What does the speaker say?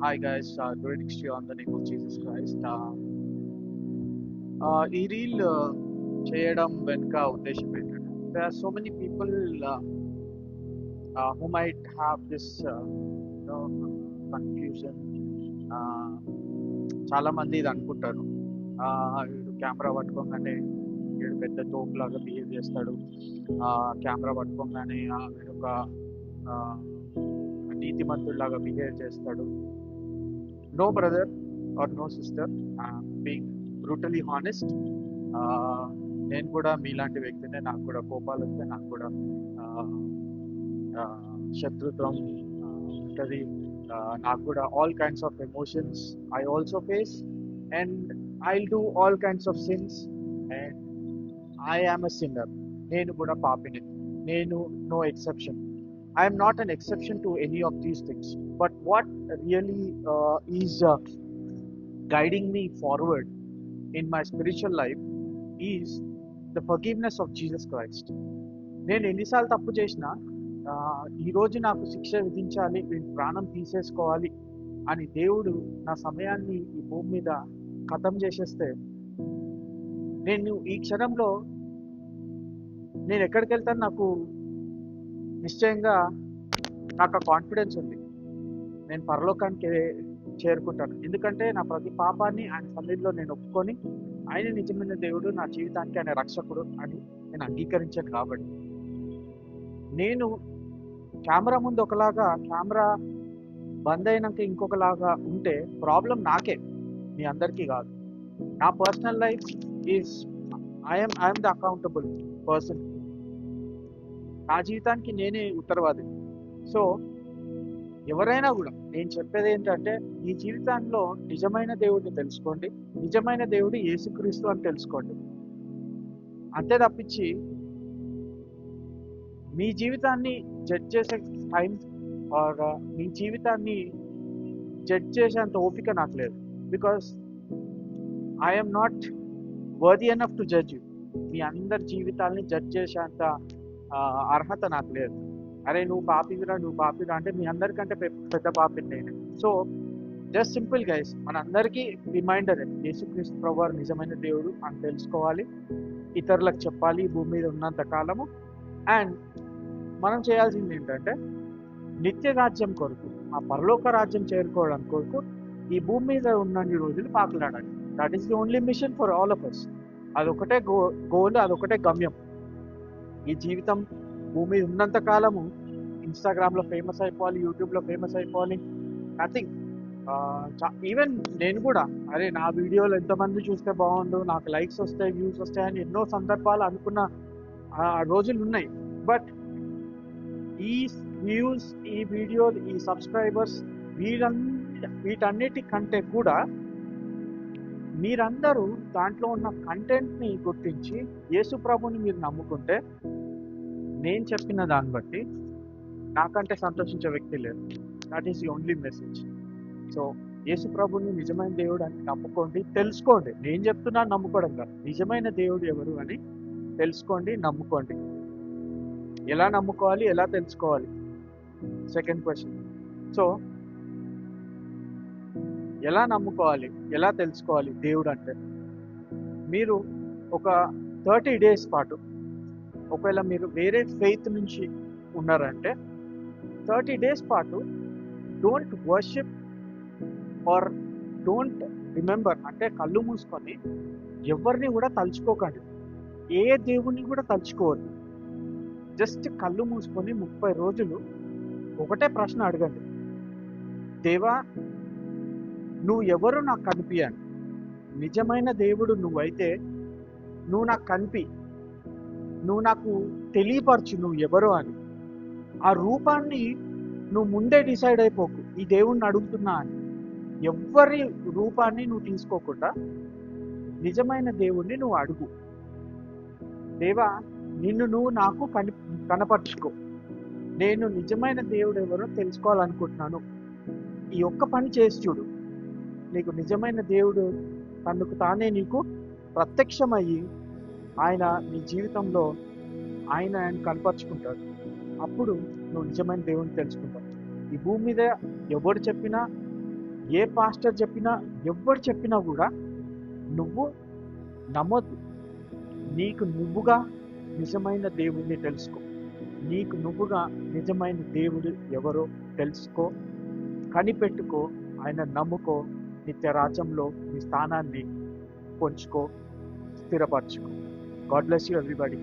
Hi guys, greetings to you on the name of Jesus Christ. ఈ reel చేయడం వెనుక ఉద్దేశం ఏంటంటే there are so many people who might have this confusion. చాలా మంది ఇది అనుకుంటారు, వీడు కెమెరా పట్టుకోగానే వీడు పెద్ద తోపులాగా బిహేవ్ చేస్తాడు, కెమెరా పట్టుకోగానే వీడు ఒక నీతిమంతుడిలాగా బిహేవ్ చేస్తాడు. No brother or no sister, being brutally honest, నేను కూడా మీలాంటి వ్యక్తినే. నాకు కూడా కోపాలు వస్తాయి, నాకు కూడా శత్రుత్వం ఉంటుంది, నాకు కూడా all kinds of emotions I also face, and I'll do all kinds of sins, and I am a sinner. నేను కూడా పాపిని, నేను no exception. I am not an exception to any of these things. But what really is guiding me forward in my spiritual life is the forgiveness of Jesus Christ. నేను ఎన్నిసార్లు తప్పు చేసినా ఈరోజు నాకు శిక్ష విధించాలి, వీడి ప్రాణం తీసేసుకోవాలి అని దేవుడు నా సమయాన్ని ఈ భూమి మీద ఖతం చేసేస్తే, నేను ఈ క్షణంలో నేను ఎక్కడికి వెళ్తాను నాకు నిశ్చయంగా నాకు ఆ కాన్ఫిడెన్స్ ఉంది, నేను పరలోకానికి చేరుకుంటాను. ఎందుకంటే నా ప్రతి పాపాన్ని ఆయన సన్నిధిలో నేను ఒప్పుకొని ఆయన నిజమైన దేవుడు, నా జీవితానికి ఆయన రక్షకుడు అని నేను అంగీకరించాను. కాబట్టి నేను కెమెరా ముందు ఒకలాగా, కెమెరా బంద్ అయినాక ఇంకొకలాగా ఉంటే ప్రాబ్లం నాకే, మీ అందరికీ కాదు. నా personal life is I'm the accountable person. నా జీవితానికి నేనే ఉత్తరవాది. సో ఎవరైనా కూడా నేను చెప్పేది ఏంటంటే, ఈ జీవితంలో నిజమైన దేవుడిని తెలుసుకోండి, నిజమైన దేవుడు యేసుక్రీస్తు అని తెలుసుకోండి. అంతే తప్పించి మీ జీవితాన్ని జడ్జ్ చేసే టైం ఆర్ మీ జీవితాన్ని జడ్జ్ చేసేంత ఓపిక నాకు లేదు. Because I'm not worthy enough to judge you. మీ అందరి జీవితాలని జడ్జ్ చేసేంత అర్హత నాకు లేదు. అరే నువ్వు పాపిరా, నువ్వు పాపిరా అంటే మీ అందరికంటే పెద్ద పాపిని నేను. సో జస్ట్ సింపుల్ గైస్, మన అందరికీ రిమైండర్, యేసుక్రీస్తు ప్రభువారు నిజమైన దేవుడు అని తెలుసుకోవాలి, ఇతరులకు చెప్పాలి ఈ భూమి మీద ఉన్నంత కాలము. అండ్ మనం చేయాల్సింది ఏంటంటే, నిత్య రాజ్యం కొరకు, ఆ పరలోక రాజ్యం చేరుకోవడం కొరకు ఈ భూమి మీద ఉన్నన్ని రోజులు పాకులాడాలి. That is the only mission for all of us. అదొకటే గోల్, అదొకటే గమ్యం. ఈ జీవితం భూమి ఉన్నంత కాలము ఇన్స్టాగ్రామ్లో ఫేమస్ అయిపోవాలి, యూట్యూబ్లో ఫేమస్ అయిపోవాలి, నథింగ్. ఈవెన్ నేను కూడా, అరే నా వీడియోలు ఎంతమంది చూస్తే బాగుండు, నాకు లైక్స్ వస్తాయి, వ్యూస్ వస్తాయని ఎన్నో సందర్భాలు అనుకున్న రోజులు ఉన్నాయి. బట్ ఈ వ్యూస్, ఈ వీడియోలు, ఈ సబ్స్క్రైబర్స్, వీటన్నిటికంటే కూడా మీరందరూ దాంట్లో ఉన్న కంటెంట్ని గుర్తించి యేసు ప్రభుని మీరు నమ్ముకుంటే, నేను చెప్పిన దాన్ని బట్టి నాకంటే సంతోషించే వ్యక్తి లేదు. That is the only message. So Yesu ప్రభుని నిజమైన దేవుడు అని నమ్ముకోండి, తెలుసుకోండి. నేను చెప్తున్నాను నమ్ముకోవడం కాదు, నిజమైన దేవుడు ఎవరు అని తెలుసుకోండి, నమ్ముకోండి. ఎలా నమ్ముకోవాలి, ఎలా తెలుసుకోవాలి, సెకండ్ క్వశ్చన్. సో ఎలా నమ్ముకోవాలి, ఎలా తెలుసుకోవాలి దేవుడు అంటే, మీరు ఒక 30 days పాటు, ఒకవేళ మీరు వేరే ఫెయిత్ నుంచి ఉన్నారంటే 30 days పాటు don't worship or don't remember, అంటే కళ్ళు మూసుకొని ఎవరిని కూడా తలుచుకోకండి, ఏ దేవుణ్ణి కూడా తలుచుకోవద్దు. జస్ట్ కళ్ళు మూసుకొని 30 రోజులు ఒకటే ప్రశ్న అడగండి, దేవా నువ్వు ఎవరు నాకు కనిపించని, నిజమైన దేవుడు నువ్వైతే నువ్వు నాకు కనిపి, నువ్వు నాకు తెలియపరచు నువ్వు ఎవరో అని. ఆ రూపాన్ని నువ్వు ముందే డిసైడ్ అయిపోకు, ఈ దేవుణ్ణి అడుగుతున్నా అని. ఎవ్వరి రూపాన్ని నువ్వు తీసుకోకుండా నిజమైన దేవుణ్ణి నువ్వు అడుగు, దేవా నిన్ను నువ్వు నాకు కనపరుచుకో, నేను నిజమైన దేవుడు ఎవరో తెలుసుకోవాలనుకుంటున్నాను. ఈ ఒక్క పని చేసి చూడు, నీకు నిజమైన దేవుడు తనకు తానే నీకు ప్రత్యక్షమయ్యి ఆయన నీ జీవితంలో ఆయన కనపరుచుకుంటాడు. అప్పుడు నువ్వు నిజమైన దేవుని తెలుసుకుంటావు. ఈ భూమి మీద ఎవరు చెప్పినా ఏ పాస్టర్ చెప్పినా, ఎవ్వరు చెప్పినా కూడా నువ్వు నమ్మొద్దు. నీకు నువ్వుగా నిజమైన దేవుణ్ణి తెలుసుకో. నీకు నువ్వుగా నిజమైన దేవుడు ఎవరో తెలుసుకో, కనిపెట్టుకో, ఆయన నమ్ముకో, నిత్య రాజ్యంలో నీ స్థానాన్ని పొంచుకో, స్థిరపరచుకో. God bless you everybody.